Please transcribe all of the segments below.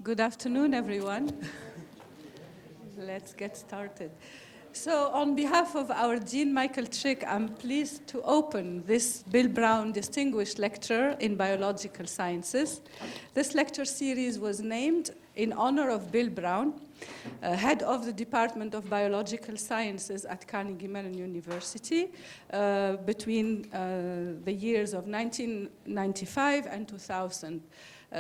Good afternoon, everyone. Let's get started. So on behalf of our Dean Michael Trick, I'm pleased to open this Bill Brown Distinguished Lecture in Biological Sciences. This lecture series was named in honor of Bill Brown, head of the Department of Biological Sciences at Carnegie Mellon University between the years of 1995 and 2000.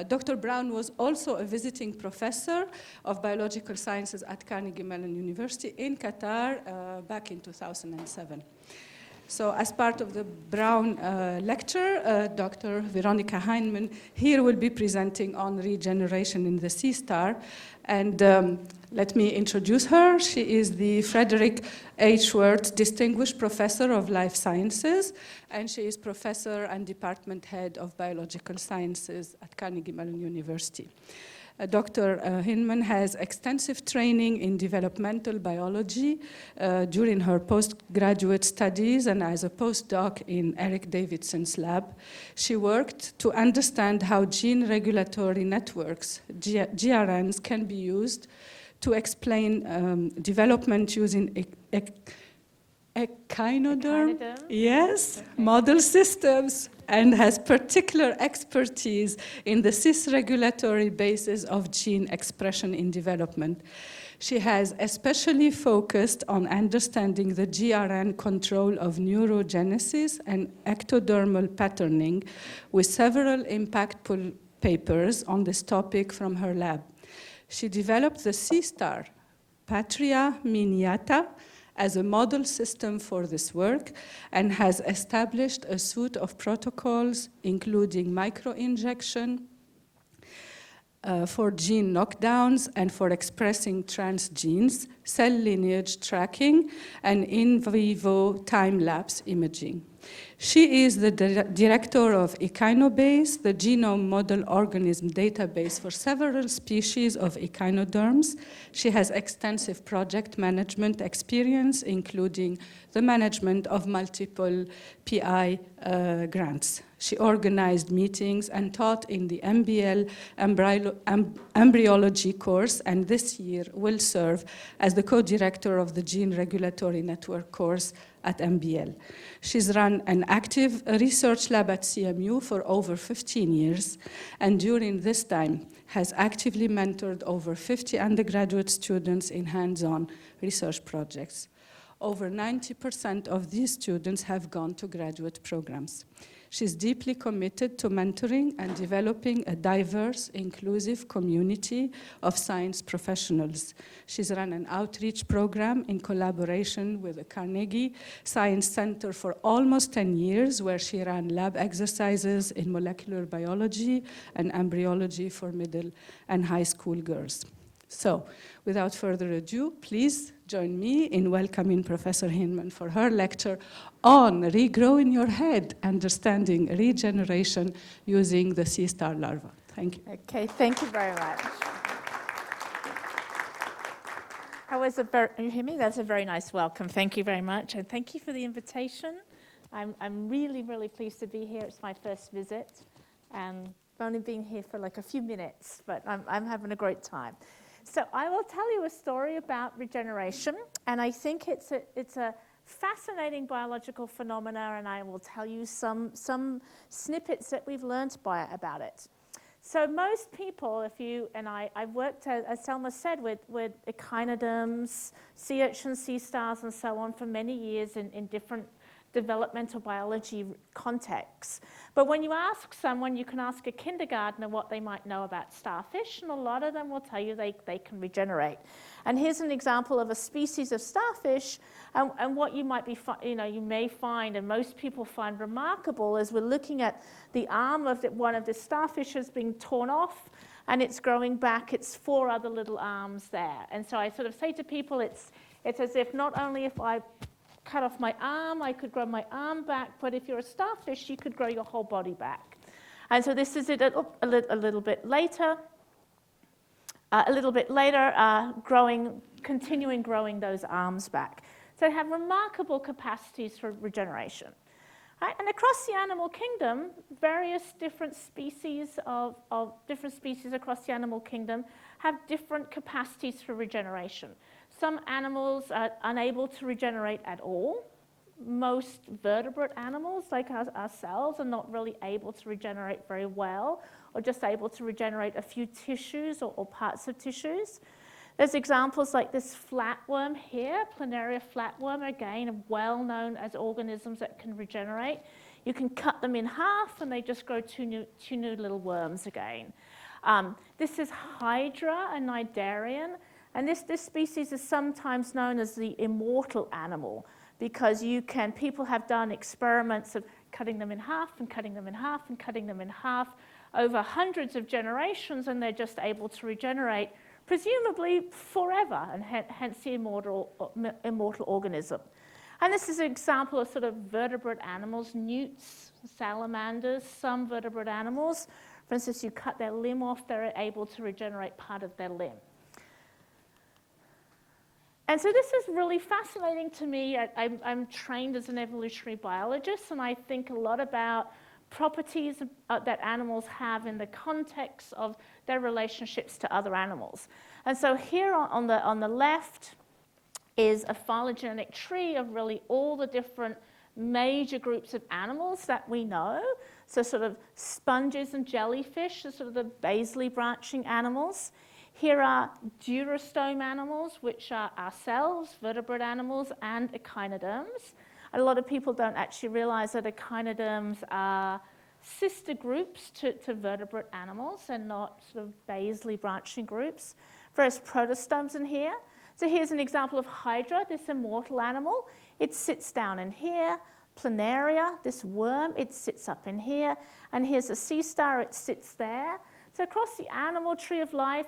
Dr. Brown was also a visiting professor of biological sciences at Carnegie Mellon University in Qatar back in 2007. So as part of the Brown lecture, Dr. Veronica Heinemann here will be presenting on regeneration in the sea star. And let me introduce her. She is the Frederick H. Wirth Distinguished Professor of Life Sciences, and she is Professor and Department Head of Biological Sciences at Carnegie Mellon University. Dr. Heinemann has extensive training in developmental biology during her postgraduate studies and as a postdoc in Eric Davidson's lab. She worked to understand how gene regulatory networks, GRNs, can be used to explain development using echinoderm, yes, okay, model systems, and has particular expertise in the cis-regulatory basis of gene expression in development. She has especially focused on understanding the GRN control of neurogenesis and ectodermal patterning, with several impactful papers on this topic from her lab. She developed the sea star, Patria miniata, as a model system for this work, and has established a suite of protocols, including microinjection for gene knockdowns and for expressing transgenes, cell lineage tracking, and in vivo time-lapse imaging. She is the director of Echinobase, the genome model organism database for several species of echinoderms. She has extensive project management experience, including the management of multiple PI grants. She organized meetings and taught in the MBL embryology course, and this year will serve as the co-director of the Gene Regulatory Network course at MBL. She's run an active research lab at CMU for over 15 years, and during this time has actively mentored over 50 undergraduate students in hands-on research projects. Over 90% of these students have gone to graduate programs. She's deeply committed to mentoring and developing a diverse, inclusive community of science professionals. She's run an outreach program in collaboration with the Carnegie Science Center for almost 10 years, where she ran lab exercises in molecular biology and embryology for middle and high school girls. So, without further ado, please join me in welcoming Professor Heinemann for her lecture on regrowing your head, understanding regeneration using the sea star larva. Thank you. Okay, thank you very much. You hear me? That's a very nice welcome. Thank you very much, and thank you for the invitation. I'm really, really pleased to be here. It's my first visit, and I've only been here for like a few minutes, but I'm having a great time. So I will tell you a story about regeneration, and I think it's a fascinating biological phenomena, and I will tell you some snippets that we've learned about it. So most people, I've worked, as Selma said, with echinoderms, sea urchins, sea stars, and so on for many years in different developmental biology contexts. But when you ask someone, you can ask a kindergartner what they might know about starfish, and a lot of them will tell you they can regenerate. And here's an example of a species of starfish, and what you might be, you may find, and most people find remarkable, is we're looking at the arm of one of the starfishes being torn off, and it's growing back. It's 4 other little arms there. And so I sort of say to people, it's as if not only if I cut off my arm, I could grow my arm back, but if you're a starfish, you could grow your whole body back. And so this is it a little bit later. Continuing growing those arms back. So they have remarkable capacities for regeneration. Right? And across the animal kingdom, various different species of different species across the animal kingdom have different capacities for regeneration. Some animals are unable to regenerate at all. Most vertebrate animals, like ourselves, are not really able to regenerate very well, or just able to regenerate a few tissues or parts of tissues. There's examples like this flatworm here, planaria flatworm, again, well known as organisms that can regenerate. You can cut them in half and they just grow two new little worms again. This is Hydra, a cnidarian, and this species is sometimes known as the immortal animal because people have done experiments of cutting them in half and cutting them in half and cutting them in half over hundreds of generations, and they're just able to regenerate presumably forever, and hence the immortal organism. And this is an example of sort of vertebrate animals, newts, salamanders, some vertebrate animals. For instance, you cut their limb off, they're able to regenerate part of their limb. And so this is really fascinating to me. I'm trained as an evolutionary biologist, and I think a lot about properties that animals have in the context of their relationships to other animals. And so here on the left is a phylogenetic tree of really all the different major groups of animals that we know. So sort of sponges and jellyfish are sort of the basally branching animals. Here are durastome animals, which are ourselves, vertebrate animals, and echinoderms. A lot of people don't actually realize that echinoderms are sister groups to vertebrate animals and not sort of basally branching groups. Various protostomes in here. So here's an example of Hydra, this immortal animal. It sits down in here. Planaria, this worm, it sits up in here. And here's a sea star, it sits there. So across the animal tree of life,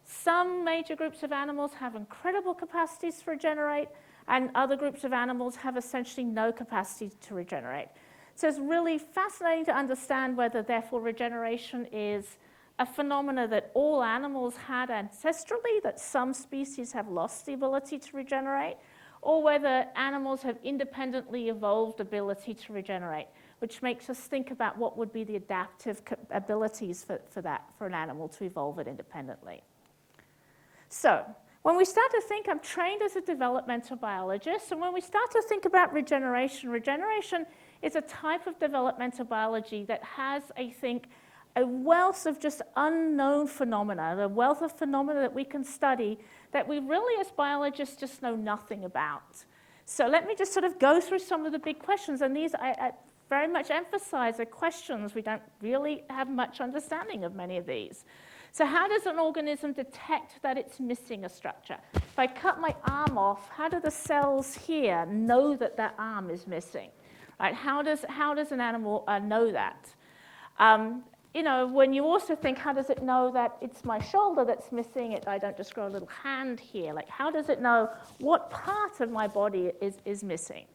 some major groups of animals have incredible capacities to regenerate, and other groups of animals have essentially no capacity to regenerate. So it's really fascinating to understand whether, therefore, regeneration is a phenomena that all animals had ancestrally, that some species have lost the ability to regenerate, or whether animals have independently evolved ability to regenerate, which makes us think about what would be the adaptive abilities for an animal to evolve it independently. So when we start to think, I'm trained as a developmental biologist, and when we start to think about regeneration, regeneration is a type of developmental biology that has, I think, a wealth of just unknown phenomena, a wealth of phenomena that we can study that we really, as biologists, just know nothing about. So let me just sort of go through some of the big questions, and these I very much emphasize are questions. We don't really have much understanding of many of these. So how does an organism detect that it's missing a structure? If I cut my arm off, how do the cells here know that that arm is missing? Right? How does an animal know that? When you also think, how does it know that it's my shoulder that's missing? I don't just grow a little hand here. Like, how does it know what part of my body is missing?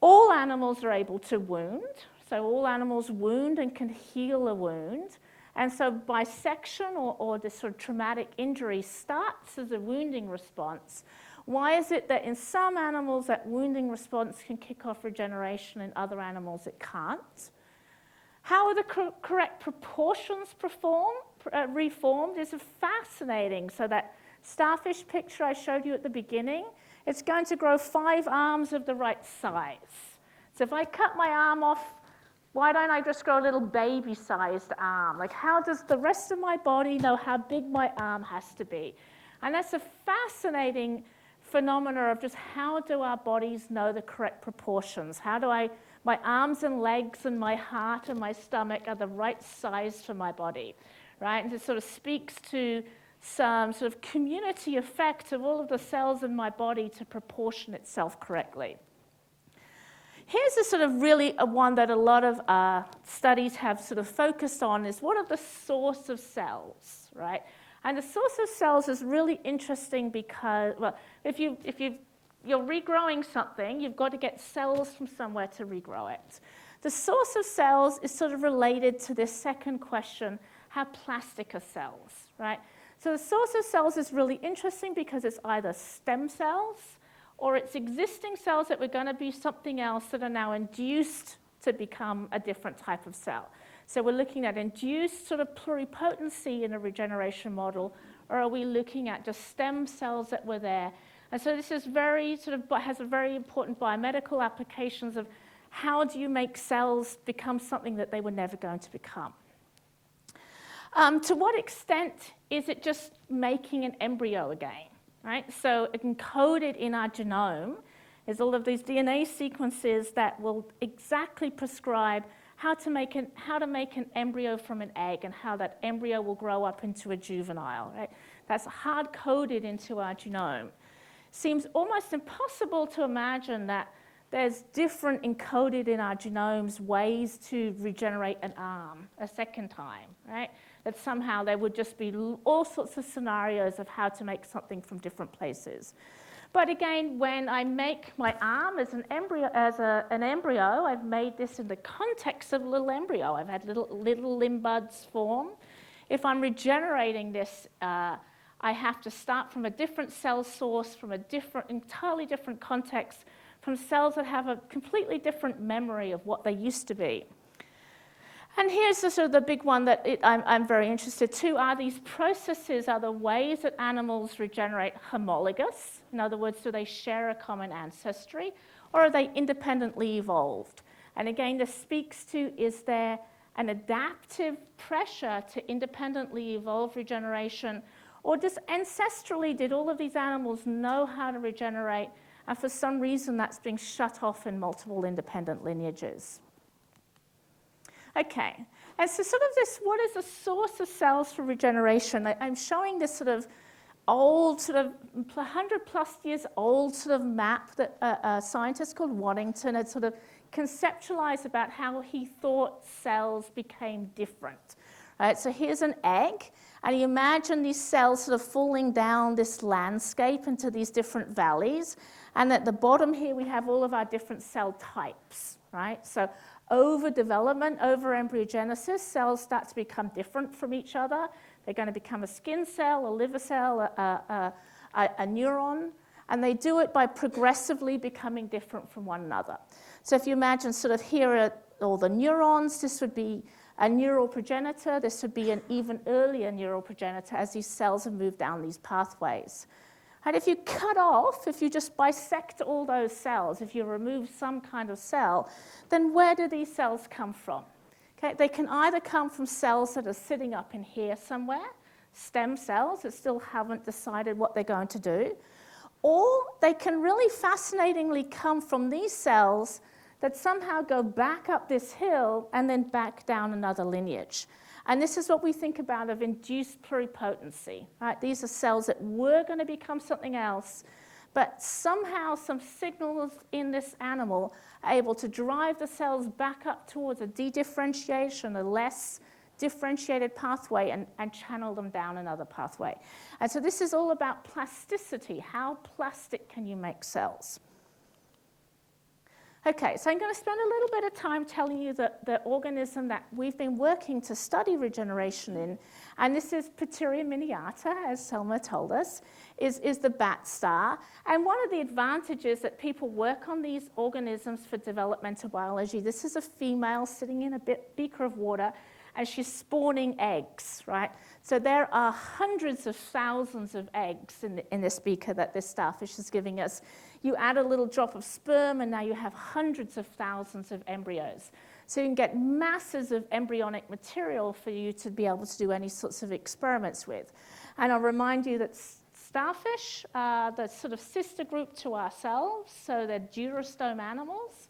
All animals are able to wound. So all animals wound and can heal a wound. And so bisection or this sort of traumatic injury starts as a wounding response. Why is it that in some animals that wounding response can kick off regeneration, in other animals it can't? How are the correct proportions reformed is fascinating. So that starfish picture I showed you at the beginning, it's going to grow 5 arms of the right size. So if I cut my arm off, why don't I just grow a little baby-sized arm? Like, how does the rest of my body know how big my arm has to be? And that's a fascinating phenomena of just how do our bodies know the correct proportions? How do my arms and legs and my heart and my stomach are the right size for my body, right? And it sort of speaks to some sort of community effect of all of the cells in my body to proportion itself correctly. Here's a sort of really a one that a lot of studies have sort of focused on is what are the source of cells, right? And the source of cells is really interesting because, well, if you're regrowing something, you've got to get cells from somewhere to regrow it. The source of cells is sort of related to this second question, how plastic are cells, right? So the source of cells is really interesting because it's either stem cells or it's existing cells that were going to be something else that are now induced to become a different type of cell. So we're looking at induced sort of pluripotency in a regeneration model, or are we looking at just stem cells that were there? And so this is very sort of has a very important biomedical applications of how do you make cells become something that they were never going to become. To what extent is it just making an embryo again, right? So encoded in our genome is all of these DNA sequences that will exactly prescribe how to make an embryo from an egg and how that embryo will grow up into a juvenile, right? That's hard-coded into our genome. Seems almost impossible to imagine that there's different encoded in our genomes ways to regenerate an arm a second time, right? That somehow there would just be all sorts of scenarios of how to make something from different places. But again, when I make my arm as an embryo, I've made this in the context of a little embryo. I've had little limb buds form. If I'm regenerating this, I have to start from a different cell source, from a entirely different context, from cells that have a completely different memory of what they used to be. And here's the sort of the big one that I'm very interested too. Are these processes, are the ways that animals regenerate homologous? In other words, do they share a common ancestry? Or are they independently evolved? And again, this speaks to, is there an adaptive pressure to independently evolve regeneration? Or just ancestrally, did all of these animals know how to regenerate? And for some reason, that's being shut off in multiple independent lineages. Okay, and so sort of this, what is the source of cells for regeneration? I'm showing this sort of old, sort of 100 plus years old sort of map that a scientist called Waddington had sort of conceptualized about how he thought cells became different. Right, so here's an egg, and you imagine these cells sort of falling down this landscape into these different valleys, and at the bottom here we have all of our different cell types, right? So over development, over embryogenesis, cells start to become different from each other. They're going to become a skin cell, a liver cell, a neuron, and they do it by progressively becoming different from one another. So if you imagine sort of here are all the neurons, this would be a neural progenitor, this would be an even earlier neural progenitor as these cells have moved down these pathways. And if you cut off, if you just bisect all those cells, if you remove some kind of cell, then where do these cells come from? Okay, they can either come from cells that are sitting up in here somewhere, stem cells that still haven't decided what they're going to do, or they can really fascinatingly come from these cells that somehow go back up this hill and then back down another lineage. And this is what we think about of induced pluripotency, right? These are cells that were going to become something else, but somehow some signals in this animal are able to drive the cells back up towards a de-differentiation, a less differentiated pathway, and channel them down another pathway. And so this is all about plasticity. How plastic can you make cells? Okay, so I'm going to spend a little bit of time telling you the organism that we've been working to study regeneration in, and this is Pteria miniata, as Selma told us, is the bat star. And one of the advantages that people work on these organisms for developmental biology, this is a female sitting in a beaker of water, and she's spawning eggs, right? So there are hundreds of thousands of eggs in this beaker that this starfish is giving us. You add a little drop of sperm, and now you have hundreds of thousands of embryos. So you can get masses of embryonic material for you to be able to do any sorts of experiments with. And I'll remind you that starfish are the sort of sister group to ourselves, so they're durastome animals.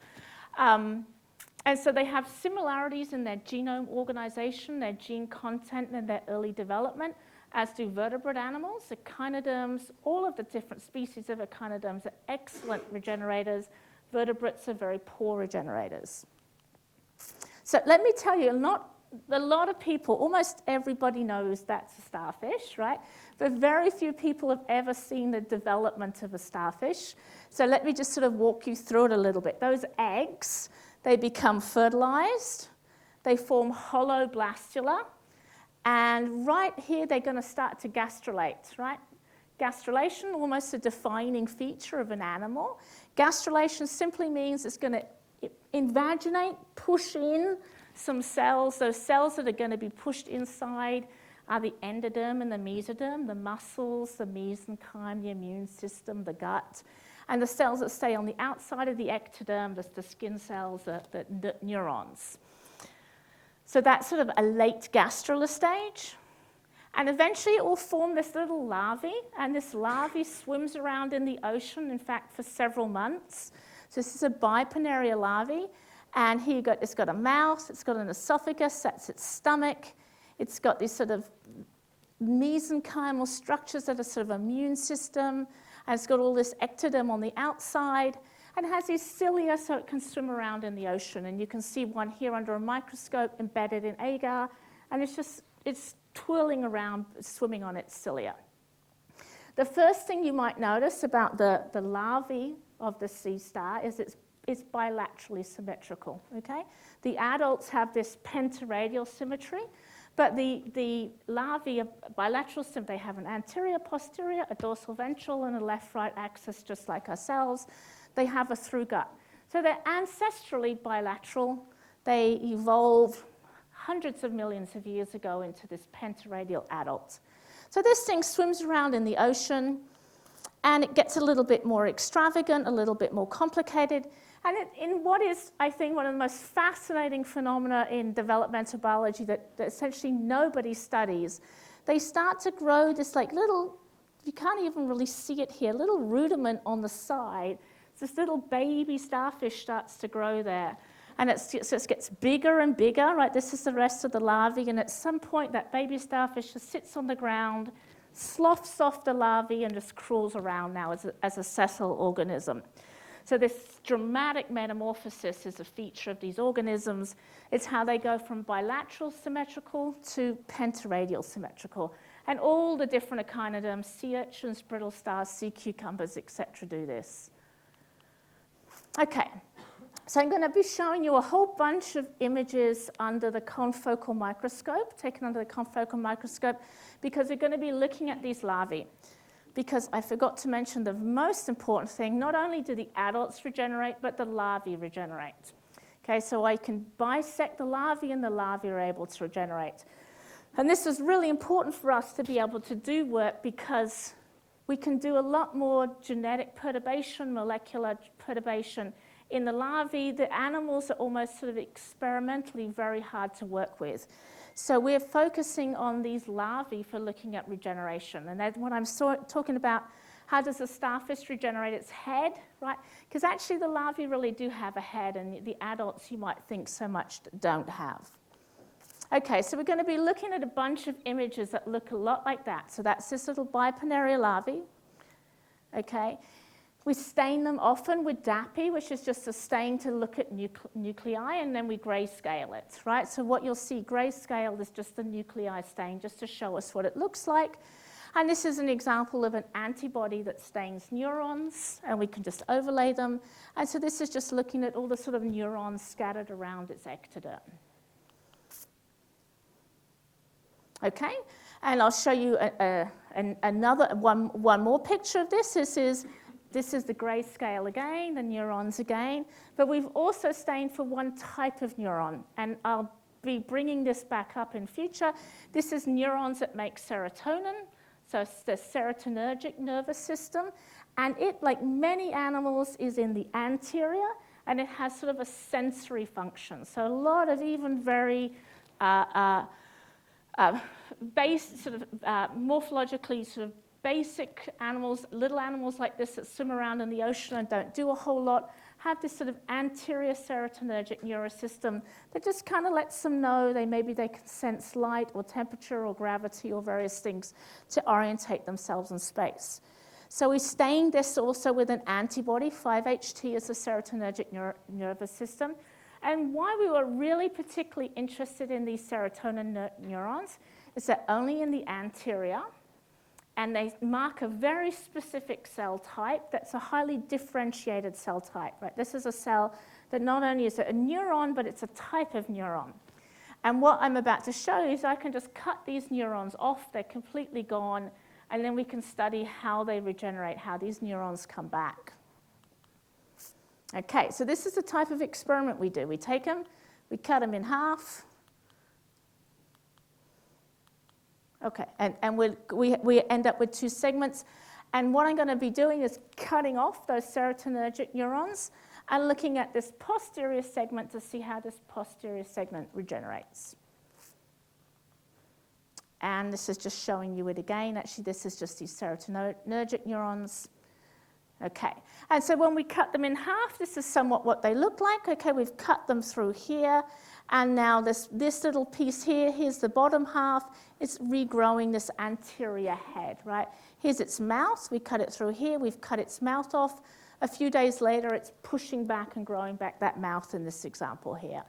And so they have similarities in their genome organization, their gene content, and their early development, as do vertebrate animals. Echinoderms, all of the different species of echinoderms are excellent regenerators. Vertebrates are very poor regenerators. So let me tell you, a lot of people, almost everybody knows that's a starfish, right? But very few people have ever seen the development of a starfish. So let me just sort of walk you through it a little bit. Those eggs, they become fertilized, they form hollow blastula, and right here they're going to start to gastrulate, right? gastrulation, almost a defining feature of an animal. Gastrulation simply means it's going to invaginate, push in some cells. Those cells that are going to be pushed inside are the endoderm and the mesoderm, the muscles, the mesenchyme, the immune system, the gut. And the cells that stay on the outside of the ectoderm, the skin cells, the neurons. So that's sort of a late gastrular stage. And eventually it will form this little larvae, and this larvae swims around in the ocean, in fact, for several months. So this is a bipennaria larvae, and here it's got a mouth, it's got an esophagus, that's its stomach. It's got these sort of mesenchymal structures that are sort of immune system, and it's got all this ectoderm on the outside, and it has these cilia so it can swim around in the ocean. And you can see one here under a microscope embedded in agar, and it's twirling around, swimming on its cilia. The first thing you might notice about the larvae of the sea star is it's bilaterally symmetrical, okay? The adults have this pentaradial symmetry, but the larvae are bilateral, so they have an anterior, posterior, a dorsal ventral, and a left-right axis, just like ourselves. They have a through gut. So they're ancestrally bilateral. They evolved hundreds of millions of years ago into this pentaradial adult. So this thing swims around in the ocean, and it gets a little bit more extravagant, a little bit more complicated. And in what is, I think, one of the most fascinating phenomena in developmental biology that essentially nobody studies, they start to grow this like little, you can't even really see it here, little rudiment on the side. This little baby starfish starts to grow there. And it just gets bigger and bigger, right? This is the rest of the larvae. And at some point, that baby starfish just sits on the ground, sloughs off the larvae, and just crawls around now as a sessile organism. So this dramatic metamorphosis is a feature of these organisms. It's how they go from bilateral symmetrical to pentaradial symmetrical. And all the different echinoderms, sea urchins, brittle stars, sea cucumbers, etc., do this. Okay, so I'm going to be showing you a whole bunch of images under the confocal microscope, taken under the confocal microscope, because we're going to be looking at these larvae. Because I forgot to mention the most important thing, not only do the adults regenerate, but the larvae regenerate. Okay, so I can bisect the larvae, and the larvae are able to regenerate. And this is really important for us to be able to do work, because we can do a lot more genetic perturbation, molecular perturbation in the larvae. The animals are almost sort of experimentally very hard to work with. So we're focusing on these larvae for looking at regeneration. And that's what I'm talking about. How does a starfish regenerate its head, right? Because actually the larvae really do have a head, and the adults you might think so much don't have. Okay, so we're going to be looking at a bunch of images that look a lot like that. So that's this little bipennaria larvae. Okay. We stain them often with DAPI, which is just a stain to look at nuclei, and then we grayscale it, right? So what you'll see grayscale is just the nuclei stain, just to show us what it looks like. And this is an example of an antibody that stains neurons, and we can just overlay them. And so this is just looking at all the sort of neurons scattered around its ectoderm. Okay, and I'll show you another one more picture of this. This is the grayscale again, the neurons again, but we've also stained for one type of neuron, and I'll be bringing this back up in future. This is neurons that make serotonin, so it's the serotonergic nervous system, and it, like many animals, is in the anterior, and it has sort of a sensory function. So a lot of even very morphologically sort of basic animals, little animals like this that swim around in the ocean and don't do a whole lot, have this sort of anterior serotonergic neurosystem that just kind of lets them know maybe they can sense light or temperature or gravity or various things to orientate themselves in space. So we stained this also with an antibody. 5-HT is the serotonergic nervous system. And why we were really particularly interested in these serotonin neurons is that only in the anterior, and they mark a very specific cell type that's a highly differentiated cell type, right? This is a cell that not only is a neuron, but it's a type of neuron. And what I'm about to show you is I can just cut these neurons off. They're completely gone, and then we can study how they regenerate, how these neurons come back. Okay, so this is the type of experiment we do. We take them, we cut them in half. Okay, and we end up with 2 segments. And what I'm going to be doing is cutting off those serotonergic neurons and looking at this posterior segment to see how this posterior segment regenerates. And this is just showing you it again. Actually, this is just these serotonergic neurons. Okay, and so when we cut them in half, this is somewhat what they look like. Okay, we've cut them through here, and now this little piece here, here's the bottom half, it's regrowing this anterior head, right? Here's its mouth, we cut it through here, we've cut its mouth off. A few days later, it's pushing back and growing back that mouth in this example here.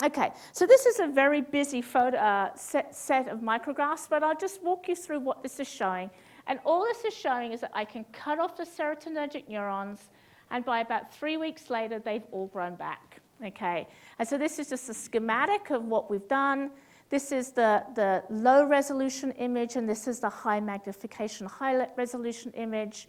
Okay, so this is a very busy set of micrographs, but I'll just walk you through what this is showing. And all this is showing is that I can cut off the serotonergic neurons, and by about 3 weeks later, they've all grown back. Okay, and so this is just a schematic of what we've done. This is the low resolution image, and this is the high magnification, high resolution image,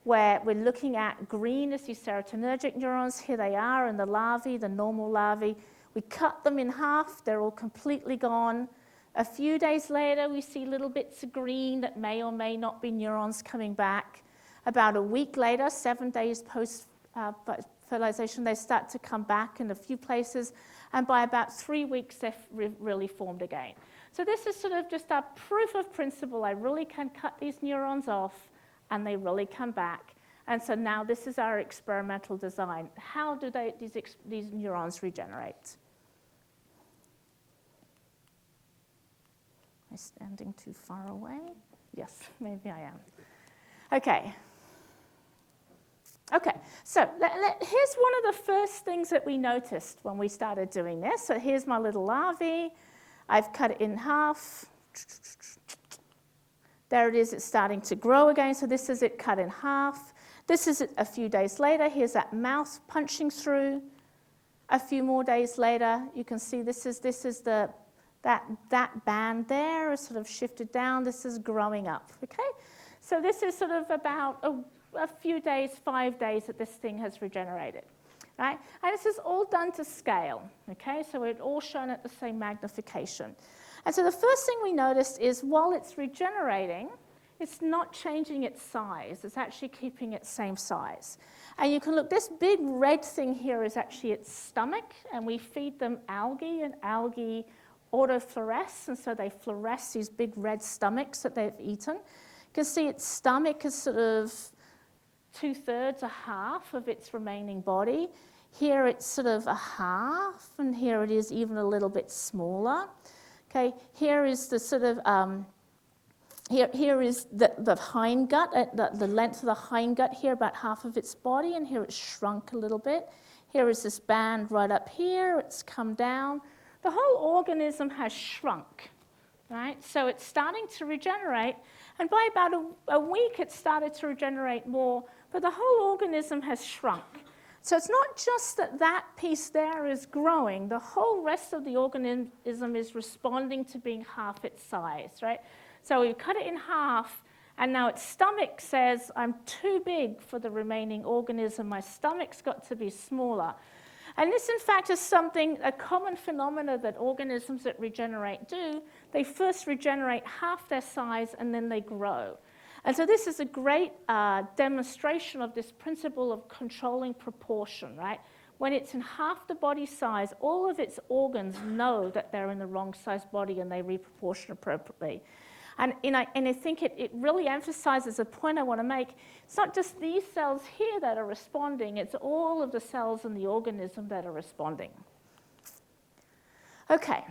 where we're looking at green as these serotonergic neurons. Here they are in the larvae, the normal larvae. We cut them in half, they're all completely gone. A few days later, we see little bits of green that may or may not be neurons coming back. About a week later, 7 days post fertilization, they start to come back in a few places, and by about 3 weeks, they've really formed again. So this is sort of just a proof of principle. I really can cut these neurons off, and they really come back. And so now this is our experimental design. How do these neurons regenerate? Am I standing too far away? Yes, maybe I am. Okay. Okay, so here's one of the first things that we noticed when we started doing this. So here's my little larvae. I've cut it in half. There it is, it's starting to grow again. So this is it cut in half. This is it a few days later. Here's that mouth punching through. A few more days later, you can see this is that band there is sort of shifted down. This is growing up, okay? So this is sort of about a few days, 5 days that this thing has regenerated, right? And this is all done to scale, okay? So it's all shown at the same magnification. And so the first thing we noticed is while it's regenerating, it's not changing its size. It's actually keeping its same size. And you can look, this big red thing here is actually its stomach, and we feed them algae, and algae autofluoresce, and so they fluoresce these big red stomachs that they've eaten. You can see its stomach is sort of 2/3, a half of its remaining body. Here it's sort of a half, and here it is even a little bit smaller. Okay, here is the sort of, here is the hindgut, the length of the hindgut here, about half of its body, and here it's shrunk a little bit. Here is this band right up here, it's come down. The whole organism has shrunk, right? So it's starting to regenerate, and by about a week it started to regenerate more, but the whole organism has shrunk. So it's not just that that piece there is growing, the whole rest of the organism is responding to being half its size, right? So we cut it in half, and now its stomach says, I'm too big for the remaining organism, my stomach's got to be smaller. And this, in fact, is a common phenomena that organisms that regenerate do. They first regenerate half their size, and then they grow. And so this is a great demonstration of this principle of controlling proportion, right? When it's in half the body size, all of its organs know that they're in the wrong size body, and they reproportion appropriately. And I think it really emphasizes a point I want to make. It's not just these cells here that are responding, it's all of the cells in the organism that are responding. Okay,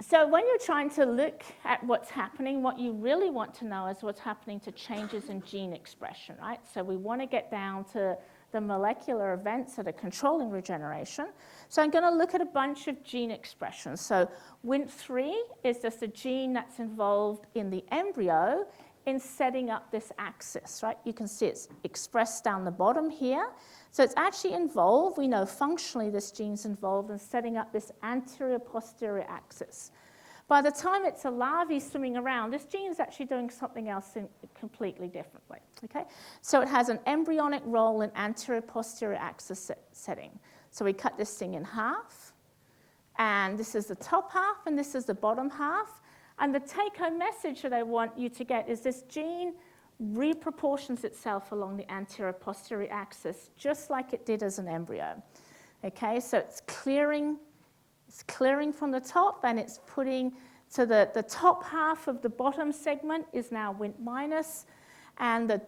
so when you're trying to look at what's happening, what you really want to know is what's happening to changes in gene expression, right? So we want to get down to the molecular events that are controlling regeneration. So I'm going to look at a bunch of gene expressions. So Wnt3 is just a gene that's involved in the embryo in setting up this axis, right? You can see it's expressed down the bottom here. So it's actually involved, we know functionally this gene's involved in setting up this anterior-posterior axis. By the time it's a larvae swimming around, this gene is actually doing something else completely differently. Okay? So it has an embryonic role in anterior-posterior axis setting. So we cut this thing in half, and this is the top half, and this is the bottom half. And the take-home message that I want you to get is this gene reproportions itself along the anterior-posterior axis, just like it did as an embryo. Okay, so it's clearing from the top, and it's putting, so the top half of the bottom segment is now Wnt minus, and the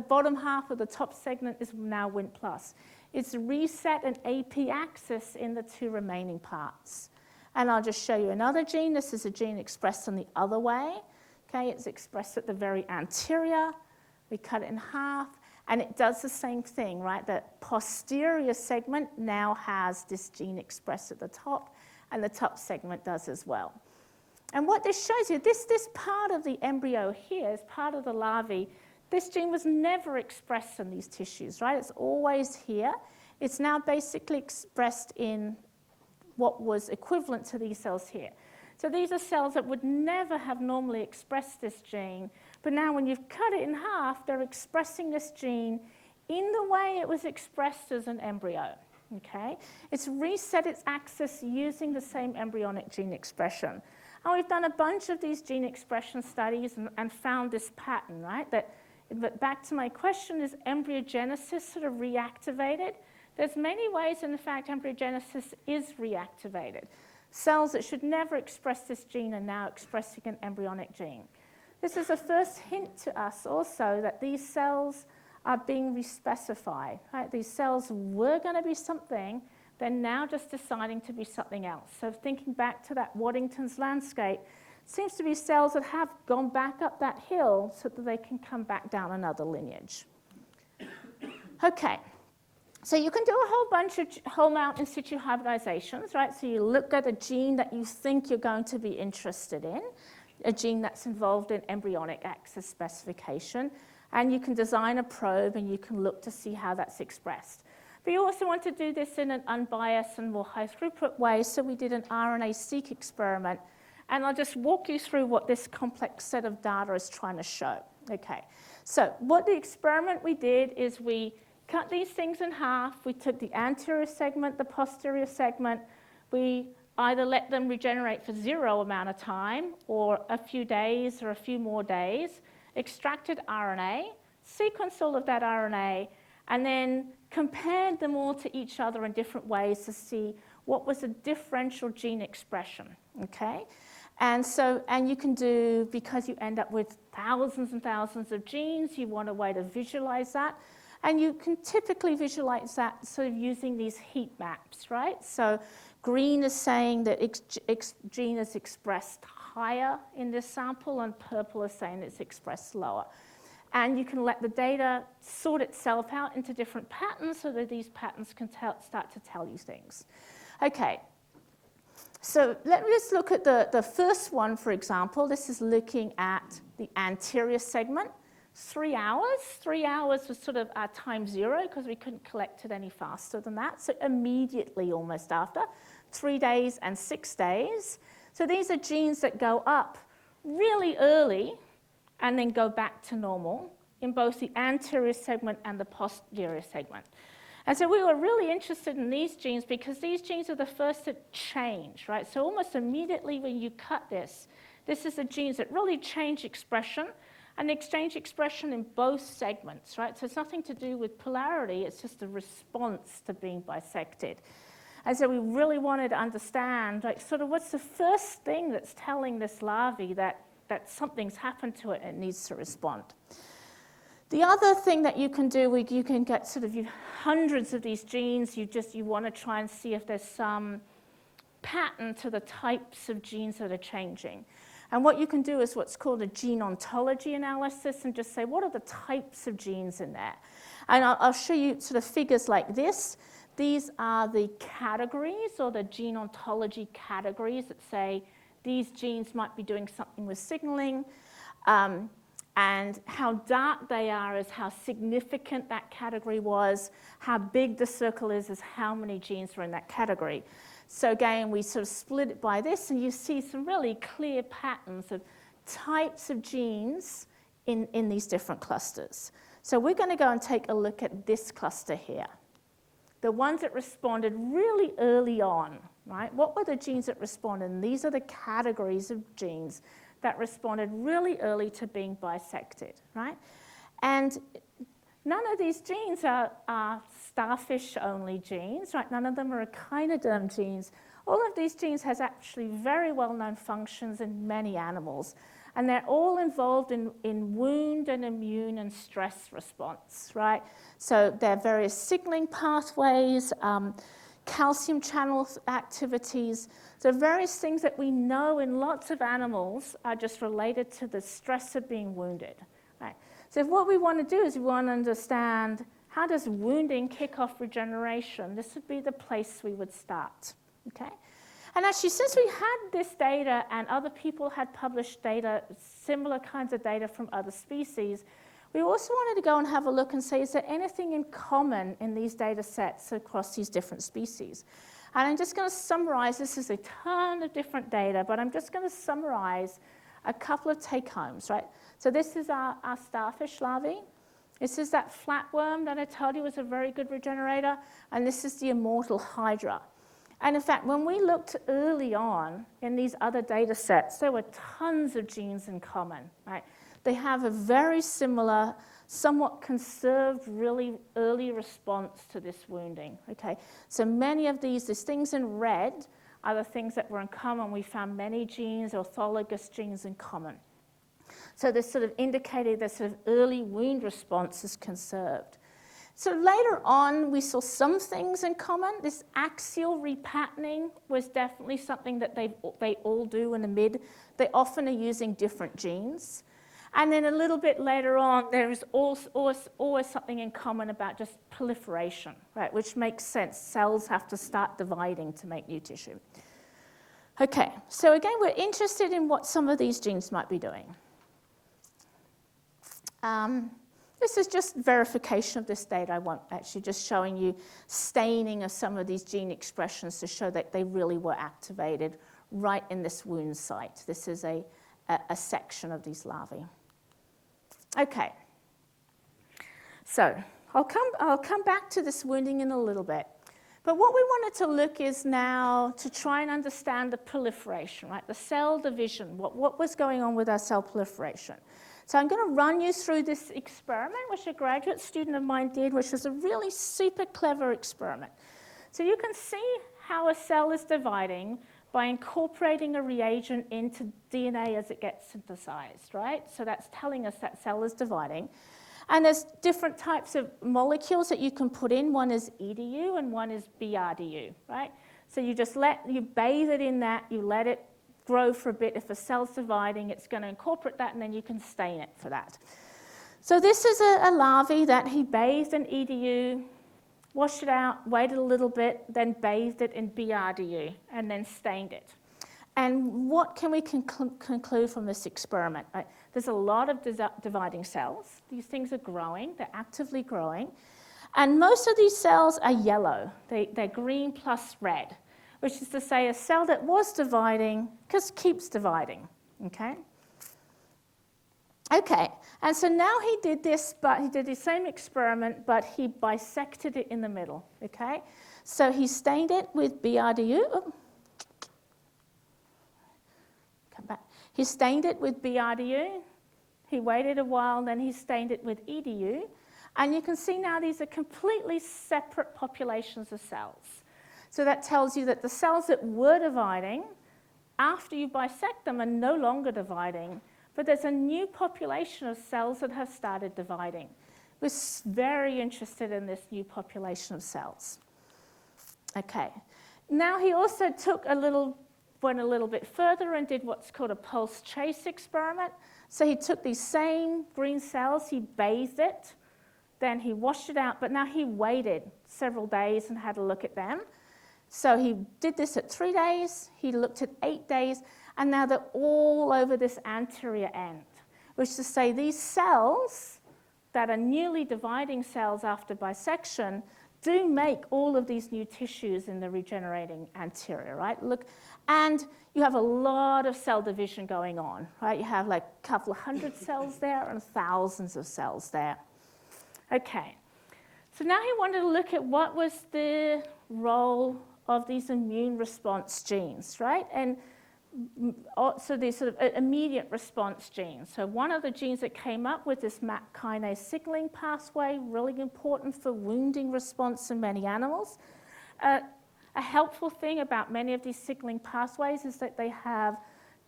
bottom half of the top segment is now Wnt plus. It's reset an AP axis in the two remaining parts. And I'll just show you another gene. This is a gene expressed in the other way. Okay, it's expressed at the very anterior. We cut it in half, and it does the same thing, right? The posterior segment now has this gene expressed at the top, and the top segment does as well. And what this shows you, this part of the embryo here is part of the larvae. This gene was never expressed in these tissues, right? It's always here. It's now basically expressed in what was equivalent to these cells here. So these are cells that would never have normally expressed this gene, but now when you've cut it in half, they're expressing this gene in the way it was expressed as an embryo. Okay? It's reset its axis using the same embryonic gene expression. And we've done a bunch of these gene expression studies and found this pattern, right? But back to my question, is embryogenesis sort of reactivated? There's many ways, in fact, embryogenesis is reactivated. Cells that should never express this gene are now expressing an embryonic gene. This is a first hint to us also that these cells are being respecified. Right? These cells were going to be something, they're now just deciding to be something else. So thinking back to that Waddington's landscape, it seems to be cells that have gone back up that hill so that they can come back down another lineage. Okay. So you can do a whole bunch of whole in situ hybridizations, right? So you look at a gene that you think you're going to be interested in, a gene that's involved in embryonic axis specification, and you can design a probe and you can look to see how that's expressed. But you also want to do this in an unbiased and more high throughput way, so we did an RNA-seq experiment, and I'll just walk you through what this complex set of data is trying to show. Okay, so what the experiment we did is we cut these things in half. We took the anterior segment, the posterior segment. We either let them regenerate for 0 amount of time or a few days or a few more days, extracted RNA, sequenced all of that RNA, and then compared them all to each other in different ways to see what was a differential gene expression, okay? And you can do, because you end up with thousands and thousands of genes, you want a way to visualize that. And you can typically visualize that sort of using these heat maps, right? So green is saying that gene is expressed higher in this sample, and purple is saying it's expressed lower. And you can let the data sort itself out into different patterns so that these patterns can start to tell you things. Okay, so let me just look at the first one, for example. This is looking at the anterior segment. 3 hours. 3 hours was sort of our time 0 because we couldn't collect it any faster than that. So immediately, almost after, 3 days and 6 days. So these are genes that go up really early and then go back to normal in both the anterior segment and the posterior segment. And so we were really interested in these genes because these genes are the first to change, right? So almost immediately when you cut this is the genes that really change expression, and exchange expression in both segments, right? So it's nothing to do with polarity, it's just a response to being bisected. And so we really wanted to understand, like, sort of what's the first thing that's telling this larvae that something's happened to it and it needs to respond. The other thing that you can do, you can get sort of hundreds of these genes, you want to try and see if there's some pattern to the types of genes that are changing. And what you can do is what's called a gene ontology analysis and just say, what are the types of genes in there? And I'll show you sort of figures like this. These are the categories or the gene ontology categories that say these genes might be doing something with signaling. And how dark they are is how significant that category was. How big the circle is how many genes are in that category. So again, we sort of split it by this, and you see some really clear patterns of types of genes in these different clusters. So we're going to go and take a look at this cluster here. The ones that responded really early on, right? What were the genes that responded? And these are the categories of genes that responded really early to being bisected, right? And none of these genes are starfish-only genes, right? None of them are echinoderm genes. All of these genes has actually very well-known functions in many animals. And they're all involved in wound and immune and stress response, right? So there are various signaling pathways, calcium channel activities. So various things that we know in lots of animals are just related to the stress of being wounded, right? So what we want to do is we want to understand, how does wounding kick off regeneration? This would be the place we would start, okay? And actually, since we had this data and other people had published data, similar kinds of data from other species, we also wanted to go and have a look and say, is there anything in common in these data sets across these different species? And I'm just going to summarize, this is a ton of different data, but I'm just going to summarize a couple of take-homes, right? So this is our starfish larvae. This is that flatworm that I told you was a very good regenerator, and this is the immortal hydra. And in fact, when we looked early on in these other data sets, there were tons of genes in common, right? They have a very similar, somewhat conserved, really early response to this wounding, okay? So many of these things in red are the things that were in common. We found many genes, orthologous genes in common. So this sort of indicated that sort of early wound response is conserved. So later on, we saw some things in common. This axial repatterning was definitely something that they all do in the mid. They often are using different genes. And then a little bit later on, there is always something in common about just proliferation, right? Which makes sense. Cells have to start dividing to make new tissue. Okay, so again, we're interested in what some of these genes might be doing. This is just verification of this data. I want actually just showing you staining of some of these gene expressions to show that they really were activated right in this wound site. This is a section of these larvae. Okay. So I'll come back to this wounding in a little bit. But what we wanted to look is now to try and understand the proliferation, right? The cell division, what was going on with our cell proliferation. So I'm going to run you through this experiment, which a graduate student of mine did, which was a really super clever experiment. So you can see how a cell is dividing by incorporating a reagent into DNA as it gets synthesized, right? So that's telling us that cell is dividing. And there's different types of molecules that you can put in. One is EDU and one is BRDU, right? So you just you bathe it in that, you let it grow for a bit. If a cell's dividing, it's going to incorporate that, and then you can stain it for that. So this is a larvae that he bathed in EDU, washed it out, waited a little bit, then bathed it in BRDU, and then stained it. And what can we conclude from this experiment? Right? There's a lot of dividing cells. These things are growing. They're actively growing. And most of these cells are yellow. They're green plus red, which is to say a cell that was dividing just keeps dividing, okay? Okay, and so now he did this, but he did the same experiment, but he bisected it in the middle, okay? So he stained it with BRDU. Oh. Come back. He stained it with BRDU. He waited a while, then he stained it with EDU. And you can see now these are completely separate populations of cells. So that tells you that the cells that were dividing, after you bisect them, are no longer dividing, but there's a new population of cells that have started dividing. We're very interested in this new population of cells. Okay. Now he also went a little bit further and did what's called a pulse chase experiment. So he took these same green cells, he bathed it, then he washed it out, but now he waited several days and had a look at them. So he did this at 3 days, he looked at 8 days, and now they're all over this anterior end, which is to say these cells that are newly dividing cells after bisection do make all of these new tissues in the regenerating anterior, right? Look, and you have a lot of cell division going on, right? You have like a couple of hundred cells there and thousands of cells there. Okay, so now he wanted to look at what was the role of these immune response genes, right? And so these sort of immediate response genes. So one of the genes that came up with this MAP kinase signaling pathway, really important for wounding response in many animals. A helpful thing about many of these signaling pathways is that they have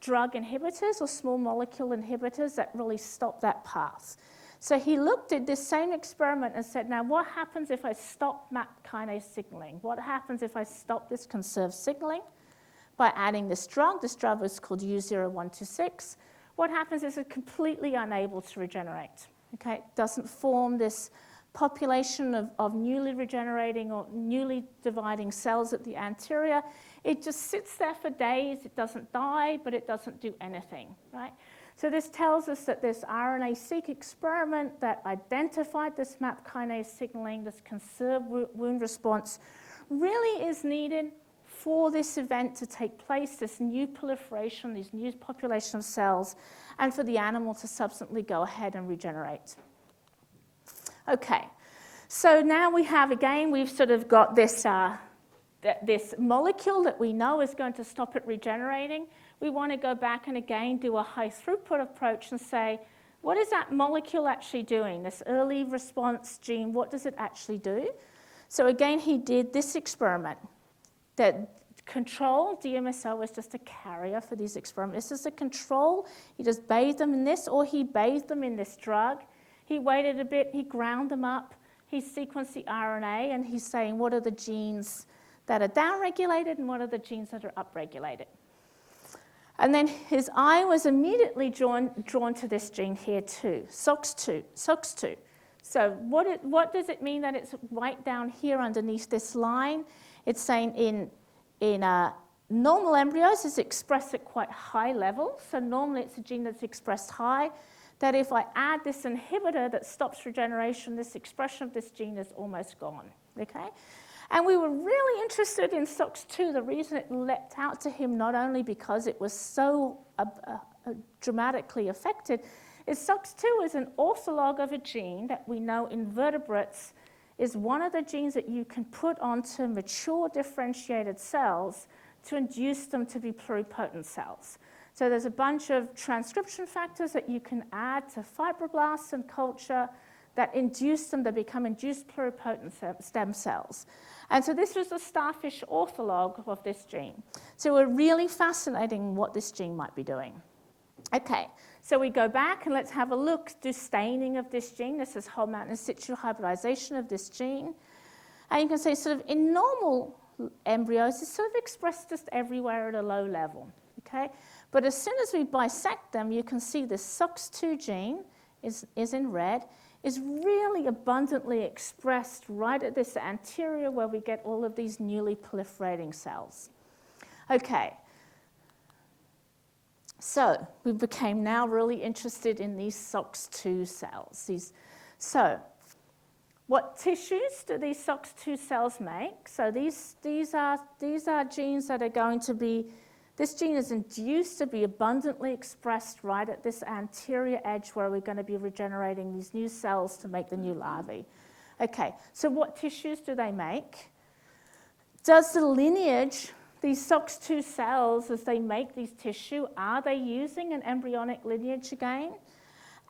drug inhibitors or small molecule inhibitors that really stop that path. So he looked at this same experiment and said, now what happens if I stop MAP kinase signaling? What happens if I stop this conserved signaling by adding this drug? This drug is called U0126. What happens is it's completely unable to regenerate. Okay, it doesn't form this population of newly regenerating or newly dividing cells at the anterior. It just sits there for days. It doesn't die, but it doesn't do anything, right? So this tells us that this RNA-seq experiment that identified this MAP kinase signaling, this conserved wound response, really is needed for this event to take place, this new proliferation, these new population of cells, and for the animal to subsequently go ahead and regenerate. Okay, so now we have, again, we've sort of got this, this molecule that we know is going to stop it regenerating. We want to go back and again do a high throughput approach and say, what is that molecule actually doing? This early response gene, what does it actually do? So again, he did this experiment. That control, DMSO, was just a carrier for these experiments. This is a control. He just bathed them in this, or he bathed them in this drug. He waited a bit, he ground them up, he sequenced the RNA, and he's saying what are the genes that are downregulated and what are the genes that are upregulated. And then his eye was immediately drawn to this gene here too, SOX2. So what does it mean that it's right down here underneath this line? It's saying in normal embryos, it's expressed at quite high levels. So normally it's a gene that's expressed high, that if I add this inhibitor that stops regeneration, this expression of this gene is almost gone, okay? And we were really interested in SOX2. The reason it leapt out to him, not only because it was so dramatically affected, is SOX2 is an ortholog of a gene that we know in vertebrates is one of the genes that you can put onto mature differentiated cells to induce them to be pluripotent cells. So there's a bunch of transcription factors that you can add to fibroblasts and culture that induce them to become induced pluripotent stem cells. And so this was the starfish ortholog of this gene. So we're really fascinating what this gene might be doing. Okay, so we go back and let's have a look, do staining of this gene. This is whole mountain in situ hybridization of this gene. And you can see sort of in normal embryos, it's sort of expressed just everywhere at a low level, okay? But as soon as we bisect them, you can see this SOX2 gene is in red, is really abundantly expressed right at this anterior where we get all of these newly proliferating cells. Okay. So we became now really interested in these SOX2 cells. So what tissues do these SOX2 cells make? So these are genes that are going to be, this gene is induced to be abundantly expressed right at this anterior edge where we're going to be regenerating these new cells to make the new larvae. Okay, so what tissues do they make? Does the lineage, these SOX2 cells, as they make these tissue, are they using an embryonic lineage again?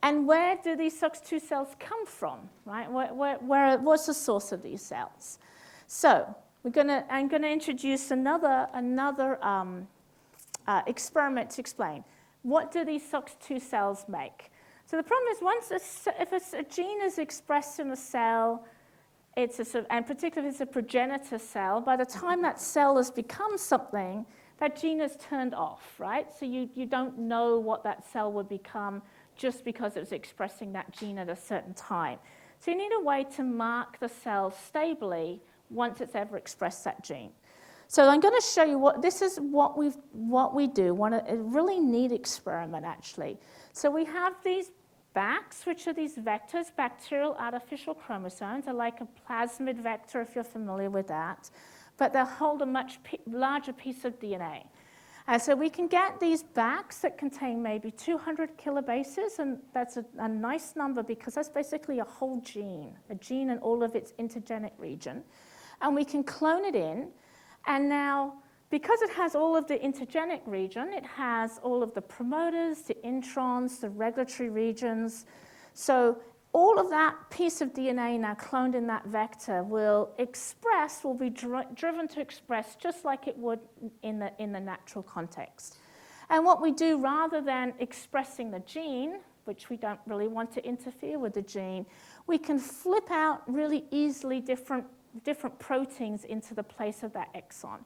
And where do these SOX2 cells come from, right? What's the source of these cells? So I'm going to introduce another experiment to explain. What do these SOX2 cells make? So the problem is if a gene is expressed in a cell, it's a sort of, and particularly if it's a progenitor cell, by the time that cell has become something, that gene is turned off, right? So you don't know what that cell would become just because it was expressing that gene at a certain time. So you need a way to mark the cell stably once it's ever expressed that gene. So I'm going to show you what we do, a really neat experiment actually. So we have these backs, which are these vectors, bacterial artificial chromosomes. Are like a plasmid vector, if you're familiar with that. But they'll hold a much larger piece of DNA. And so we can get these backs that contain maybe 200 kilobases, and that's a nice number because that's basically a whole gene, a gene in all of its intergenic region. And we can clone it in, and now, because it has all of the intergenic region, it has all of the promoters, the introns, the regulatory regions. So all of that piece of DNA now cloned in that vector will be driven to express just like it would in the natural context. And what we do, rather than expressing the gene, which we don't really want to interfere with the gene, we can flip out really easily different proteins into the place of that exon.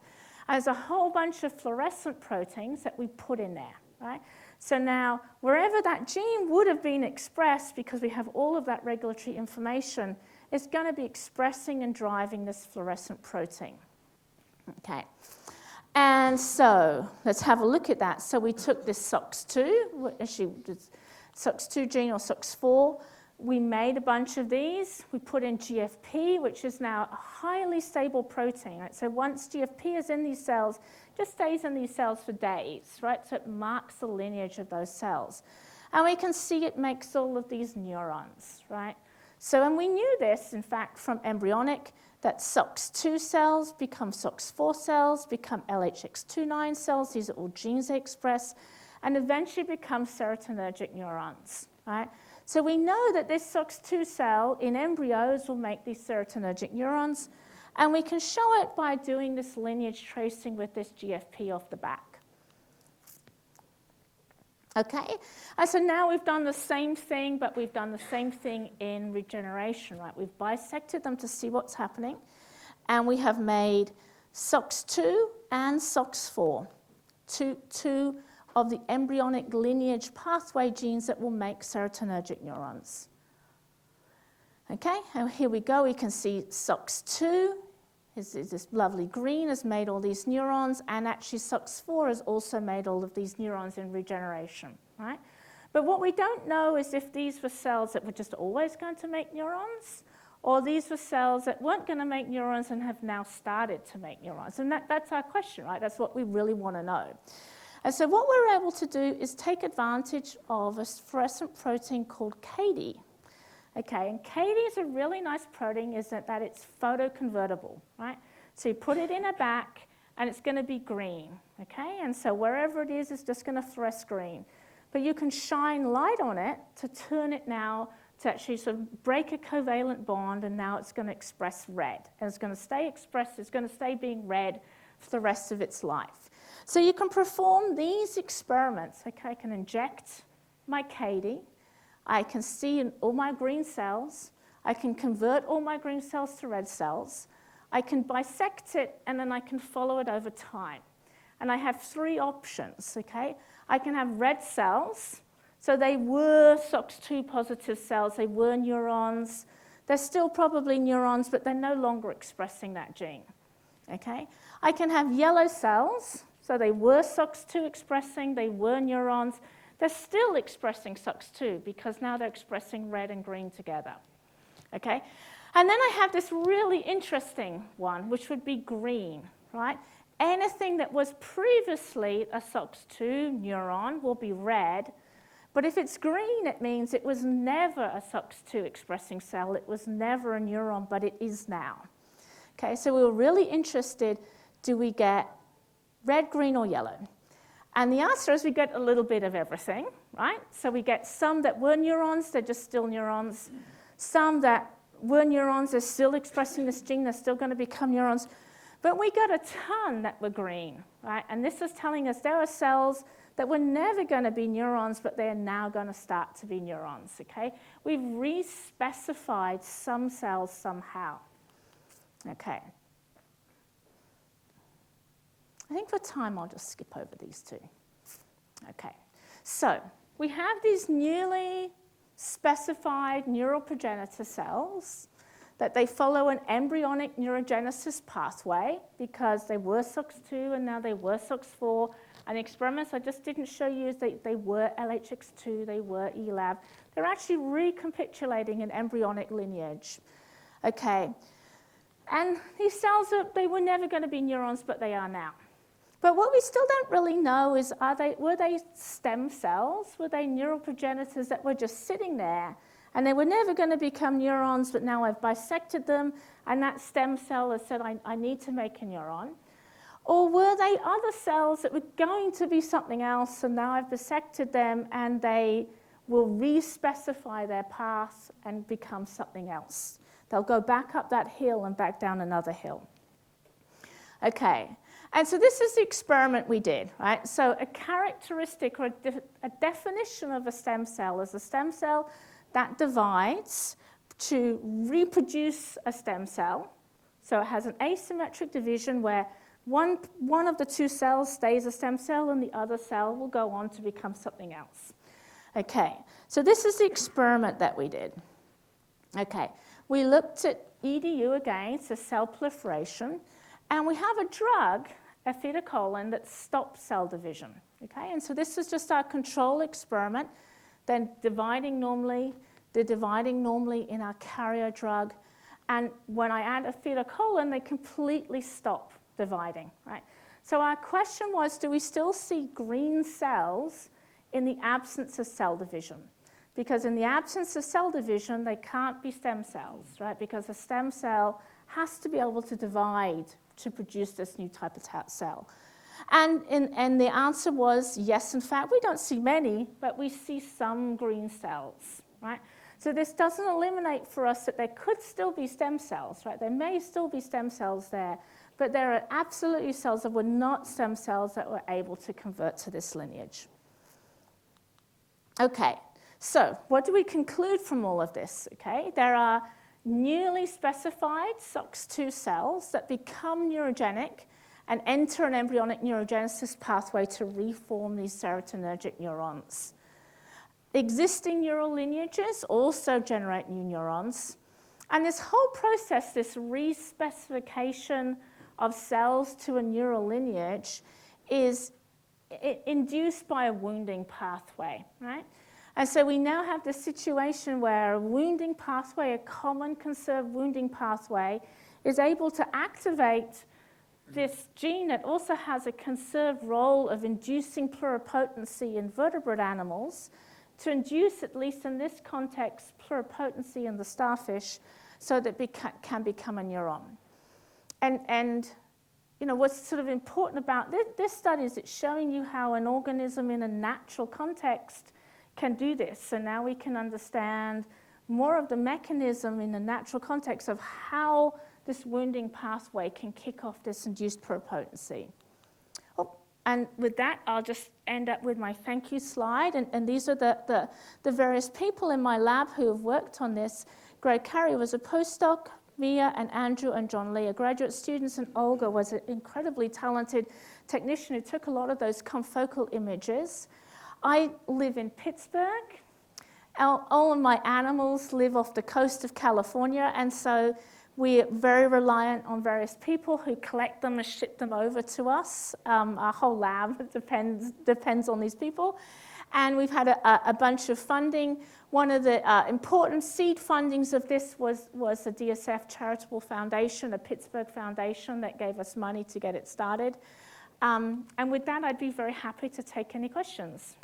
There's a whole bunch of fluorescent proteins that we put in there, right? So now, wherever that gene would have been expressed, because we have all of that regulatory information, it's going to be expressing and driving this fluorescent protein. Okay. And so, let's have a look at that. So we took this SOX2, actually, SOX2 gene or SOX4. We made a bunch of these. We put in GFP, which is now a highly stable protein. Right? So once GFP is in these cells, it just stays in these cells for days, right? So it marks the lineage of those cells. And we can see it makes all of these neurons, right? So, and we knew this, in fact, from embryonic, that SOX2 cells become SOX4 cells, become LHX29 cells. These are all genes they express, and eventually become serotonergic neurons, right? So we know that this SOX2 cell in embryos will make these serotonergic neurons, and we can show it by doing this lineage tracing with this GFP off the back. Okay, and so now we've done the same thing, but we've done the same thing in regeneration, right? We've bisected them to see what's happening, and we have made SOX2 and SOX4, two of the embryonic lineage pathway genes that will make serotonergic neurons. Okay, and here we go. We can see SOX2 is this lovely green, has made all these neurons, and actually SOX4 has also made all of these neurons in regeneration, right? But what we don't know is if these were cells that were just always going to make neurons, or these were cells that weren't going to make neurons and have now started to make neurons. And that's our question, right? That's what we really want to know. And so what we're able to do is take advantage of a fluorescent protein called KD. Okay, and KD is a really nice protein, is that it's photoconvertible, right? So you put it in a back, and it's going to be green, okay? And so wherever it is, it's just going to fluoresce green. But you can shine light on it to turn it now to actually sort of break a covalent bond, and now it's going to express red. And it's going to stay expressed, it's going to stay being red for the rest of its life. So you can perform these experiments. Okay, I can inject my KD. I can see in all my green cells. I can convert all my green cells to red cells. I can bisect it, and then I can follow it over time. And I have three options, okay? I can have red cells. So they were SOX2 positive cells. They were neurons. They're still probably neurons, but they're no longer expressing that gene, okay? I can have yellow cells. So they were SOX2 expressing, they were neurons. They're still expressing SOX2 because now they're expressing red and green together, okay? And then I have this really interesting one, which would be green, right? Anything that was previously a SOX2 neuron will be red, but if it's green, it means it was never a SOX2 expressing cell, it was never a neuron, but it is now. Okay, so we were really interested, do we get red, green, or yellow? And the answer is we get a little bit of everything, right? So we get some that were neurons, they're just still neurons. Some that were neurons, they're still expressing this gene, they're still going to become neurons. But we got a ton that were green, right? And this is telling us there are cells that were never going to be neurons, but they're now going to start to be neurons, okay? We've re-specified some cells somehow, okay? I think for time, I'll just skip over these two. Okay, so we have these newly specified neural progenitor cells that they follow an embryonic neurogenesis pathway because they were SOX2 and now they were SOX4. And the experiments I just didn't show you is they were LHX2, they were ELAB. They're actually recapitulating an embryonic lineage. Okay, and these cells, they were never going to be neurons, but they are now. But what we still don't really know is, were they stem cells? Were they neural progenitors that were just sitting there, and they were never going to become neurons, but now I've bisected them, and that stem cell has said, I need to make a neuron? Or were they other cells that were going to be something else, and now I've bisected them, and they will re-specify their path and become something else? They'll go back up that hill and back down another hill. Okay, and so this is the experiment we did, right? So a characteristic or a definition of a stem cell is a stem cell that divides to reproduce a stem cell. So it has an asymmetric division where one of the two cells stays a stem cell and the other cell will go on to become something else. Okay, so this is the experiment that we did. Okay, we looked at EDU again, so cell proliferation, and we have a drug, acetylcholine, that stops cell division. Okay, and so this is just our control experiment. Then they're dividing normally in our carrier drug, and when I add acetylcholine, they completely stop dividing, right? So our question was, do we still see green cells in the absence of cell division? Because in the absence of cell division, they can't be stem cells, right? Because a stem cell has to be able to divide to produce this new type of cell. And the answer was yes, in fact, we don't see many, but we see some green cells, right? So this doesn't eliminate for us that there could still be stem cells, right? There may still be stem cells there, but there are absolutely cells that were not stem cells that were able to convert to this lineage. Okay, so what do we conclude from all of this? Okay, there are newly specified SOX2 cells that become neurogenic and enter an embryonic neurogenesis pathway to reform these serotonergic neurons. Existing neural lineages also generate new neurons. And this whole process, this re-specification of cells to a neural lineage, is induced by a wounding pathway, right? And so we now have this situation where a wounding pathway, a common conserved wounding pathway, is able to activate this gene that also has a conserved role of inducing pluripotency in vertebrate animals, to induce, at least in this context, pluripotency in the starfish so that it can become a neuron. And you know, what's sort of important about this study is it's showing you how an organism in a natural context can do this. So now we can understand more of the mechanism in the natural context of how this wounding pathway can kick off this induced pluripotency. Oh, and with that, I'll just end up with my thank you slide. And these are the various people in my lab who have worked on this. Greg Carey was a postdoc, Mia and Andrew and John Lee are graduate students, and Olga was an incredibly talented technician who took a lot of those confocal images. I live in Pittsburgh. All of my animals live off the coast of California, and so we're very reliant on various people who collect them and ship them over to us. Our whole lab depends on these people. And we've had a bunch of funding. One of the important seed fundings of this was the DSF Charitable Foundation, a Pittsburgh foundation that gave us money to get it started. And with that, I'd be very happy to take any questions.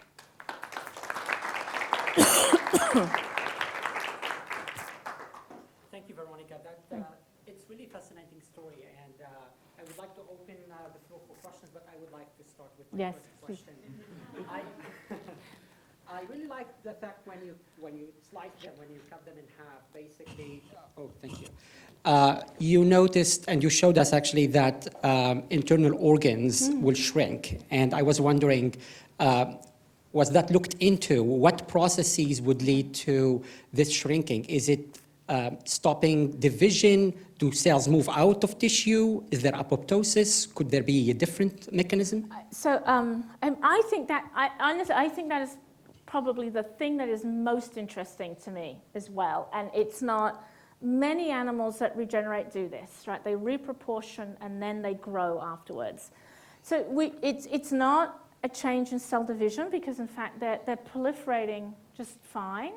Thank you, Veronica. It's really a fascinating story, and I would like to open the floor for questions, but I would like to start with my first question. I really like the fact when you slice them, when you cut them in half, basically. Oh, thank you. You noticed and you showed us actually that internal organs will shrink, and I was wondering. Was that looked into? What processes would lead to this shrinking? Is it stopping division? Do cells move out of tissue? Is there apoptosis? Could there be a different mechanism? So I think that is probably the thing that is most interesting to me as well. And it's not many animals that regenerate do this, right? They reproportion and then they grow afterwards. So it's not a change in cell division, because in fact they're proliferating just fine.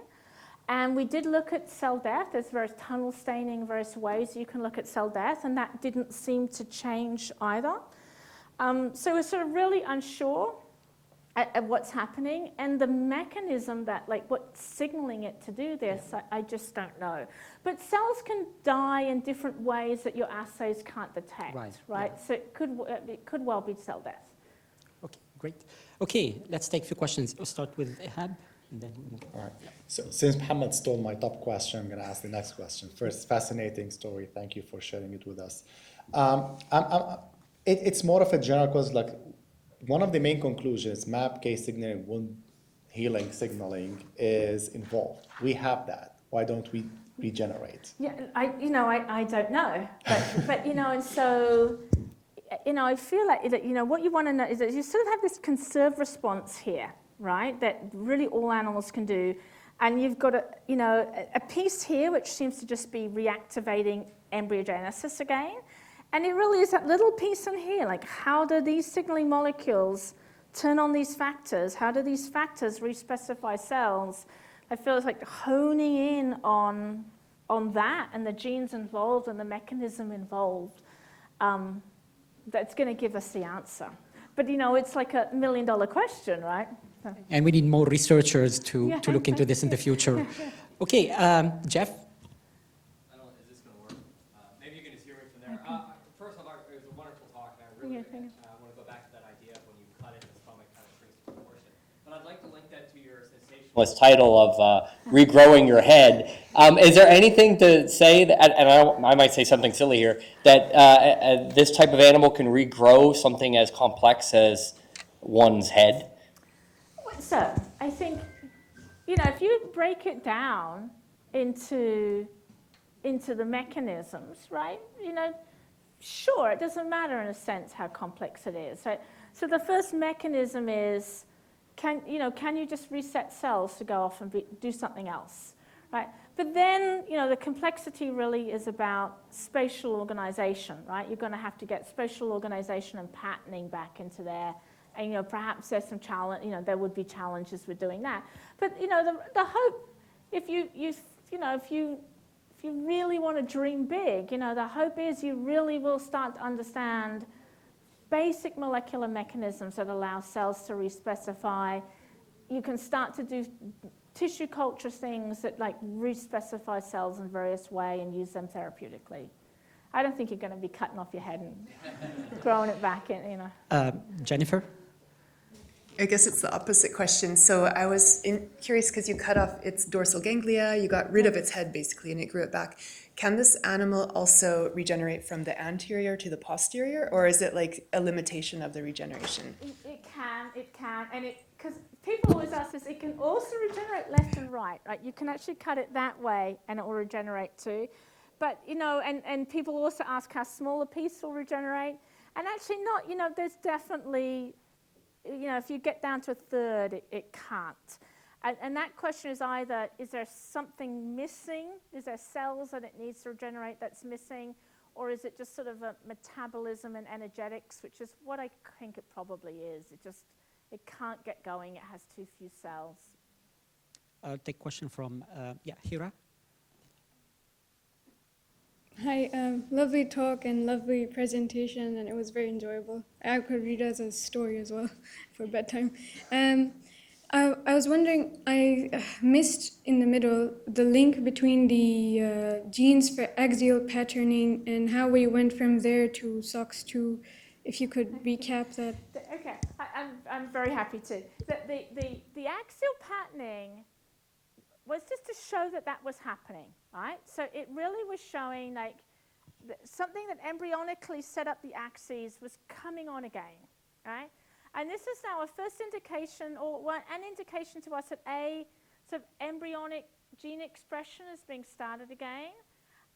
And we did look at cell death. There's various tunnel staining, various ways you can look at cell death, and that didn't seem to change either. So we're sort of really unsure at what's happening, and the mechanism that, like, what's signaling it to do this, I just don't know. But cells can die in different ways that your assays can't detect, right? Yeah. So it could well be cell death. Okay, great. Okay, let's take a few questions. We'll start with Ihab, and then we'll move. All right. So since Mohammed stole my top question, I'm going to ask the next question. First, fascinating story. Thank you for sharing it with us. It's more of a general cause, like, one of the main conclusions, MAPK signaling, wound healing signaling is involved. We have that. Why don't we regenerate? Yeah, I don't know, but and so, I feel like that, what you want to know is that you sort of have this conserved response here, right? That really all animals can do, and you've got a piece here which seems to just be reactivating embryogenesis again. And it really is that little piece in here, like, how do these signaling molecules turn on these factors? How do these factors respecify cells? I feel it's like honing in on that and the genes involved and the mechanism involved. That's going to give us the answer. But, it's like $1 million question, right? So. And we need more researchers to look into this in the future. Okay, Jeff? I want to go back to that idea of when you cut it, the stomach kind of shrinks to proportion. But I'd like to link that to your sensationalist title of regrowing your head. Is there anything to say that, and I might say something silly here, that this type of animal can regrow something as complex as one's head? So I think, if you break it down into the mechanisms, right? Sure, it doesn't matter in a sense how complex it is. So the first mechanism is, can you just reset cells to go off and do something else, right? But then, the complexity really is about spatial organization, right? You're going to have to get spatial organization and patterning back into there. And, perhaps there's some challenge, there would be challenges with doing that. But, the hope, if you really want to dream big, the hope is you really will start to understand basic molecular mechanisms that allow cells to respecify. You can start to do tissue culture things that, like, respecify cells in various ways and use them therapeutically. I don't think you're going to be cutting off your head and growing it back in, Jennifer? I guess it's the opposite question. So I was curious because you cut off its dorsal ganglia, you got rid of its head basically, and it grew it back. Can this animal also regenerate from the anterior to the posterior, or is it like a limitation of the regeneration? It can, and because people always ask this, it can also regenerate left and right, right? You can actually cut it that way and it will regenerate too. But, and people also ask how small a piece will regenerate. And actually not, there's definitely, if you get down to a third, it can't. And that question is either, is there something missing? Is there cells that it needs to regenerate that's missing? Or is it just sort of a metabolism and energetics, which is what I think it probably is. It can't get going. It has too few cells. I'll take a question from, Hira. Hi, lovely talk and lovely presentation, and it was very enjoyable. I could read it as a story as well for bedtime. I was wondering, I missed in the middle the link between the genes for axial patterning and how we went from there to SOX2. If you could recap that. Okay, I'm very happy to. The axial patterning was just to show that was happening, right? So it really was showing like something that embryonically set up the axes was coming on again, right? And this is now a first indication, or an indication to us that A, sort of embryonic gene expression is being started again,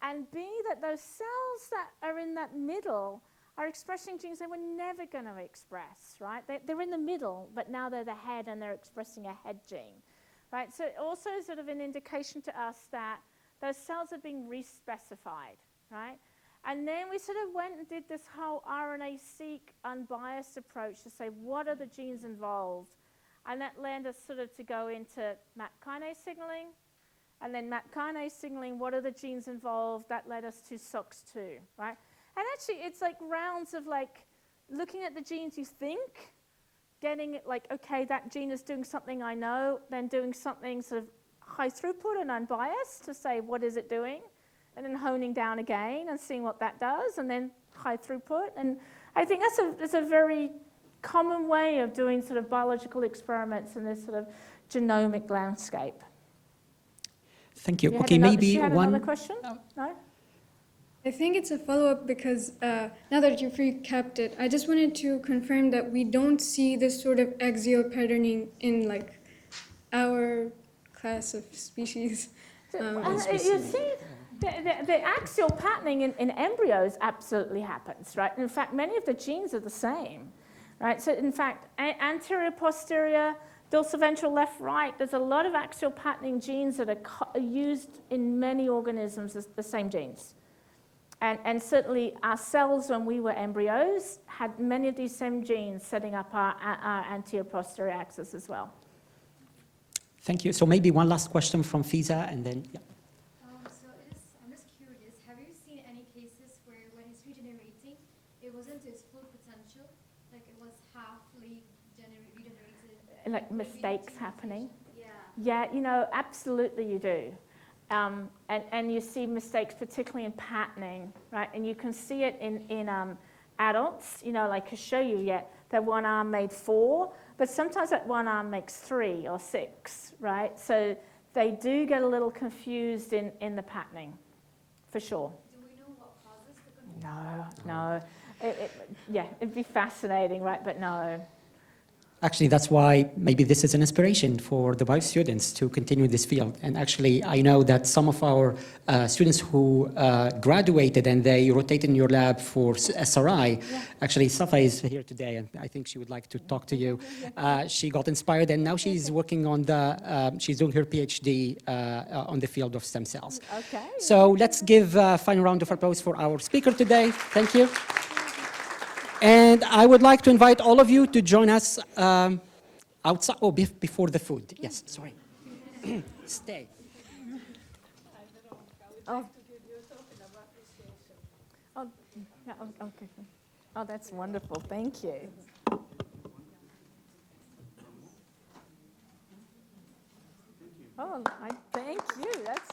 and B, that those cells that are in that middle are expressing genes they were never going to express, right? They're in the middle, but now they're the head and they're expressing a head gene. Right, so also sort of an indication to us that those cells are being respecified, right? And then we sort of went and did this whole RNA-seq unbiased approach to say, what are the genes involved? And that led us sort of to go into MAP kinase signaling, And then MAP kinase signaling, what are the genes involved? That led us to SOX2, right? And actually, it's like rounds of like looking at the genes you think, getting it like, okay, that gene is doing something I know, then doing something sort of high throughput and unbiased to say, what is it doing? And then honing down again and seeing what that does, and then high throughput. And I think that's a very common way of doing sort of biological experiments in this sort of genomic landscape. Thank you. You Okay, had maybe you had one. another question? No? I think it's a follow-up because now that you've recapped it, I just wanted to confirm that we don't see this sort of axial patterning in like our class of species. You see, the axial patterning in embryos absolutely happens, right? In fact, many of the genes are the same, right? So in fact, anterior, posterior, dorsal-ventral, left, right, there's a lot of axial patterning genes that are used in many organisms as the same genes. And certainly our cells, when we were embryos, had many of these same genes setting up our anterior-posterior axis as well. Thank you. So maybe one last question from Fiza, and then, yeah. I'm just curious, have you seen any cases where when it's regenerating, it wasn't to its full potential, like it was halfly regenerated? Like mistakes happening? Yeah. Yeah, absolutely you do. And you see mistakes, particularly in patterning, right? And you can see it in adults, like I show you that one arm made 4, but sometimes that one arm makes 3 or 6, right? So they do get a little confused in the patterning, for sure. Do we know what causes the confusion? No. It'd be fascinating, right? But no. Actually, that's why maybe this is an inspiration for the bio students to continue this field. And actually, I know that some of our students who graduated and they rotated in your lab for SRI, actually, Safa is here today, and I think she would like to talk to you. She got inspired, and now she's working on she's doing her PhD on the field of stem cells. Okay. So let's give a final round of applause for our speaker today. Thank you. And I would like to invite all of you to join us outside, before the food. Yes, sorry. Stay. Oh, yeah, okay. Oh, that's wonderful. Thank you. Oh, thank you. That's